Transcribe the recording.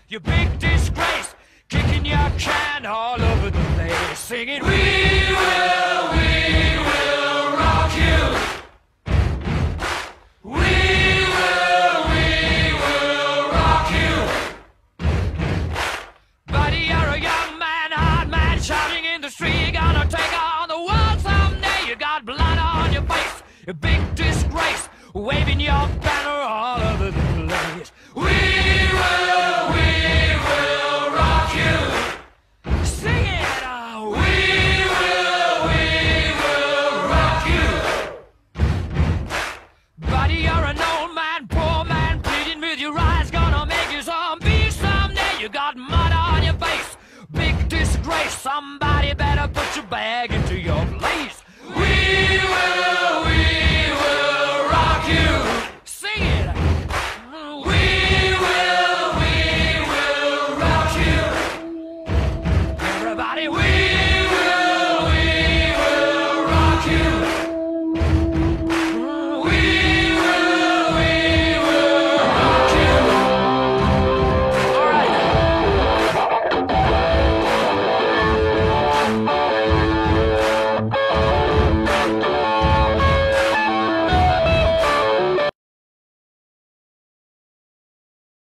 you big disgrace, kicking your can all over the place, singing, we will rock you. We will rock you. Buddy, you're a young man, hard man, shouting in the street, you're gonna take on the world someday. You got blood on your face, a big disgrace, waving your banner all over the place. We will rock you. Sing it, we will rock you. Buddy, you're an old man, poor man, pleading with your eyes, gonna make you zombie someday. You got mud on your face, big disgrace, somebody better put your bag into your place. We will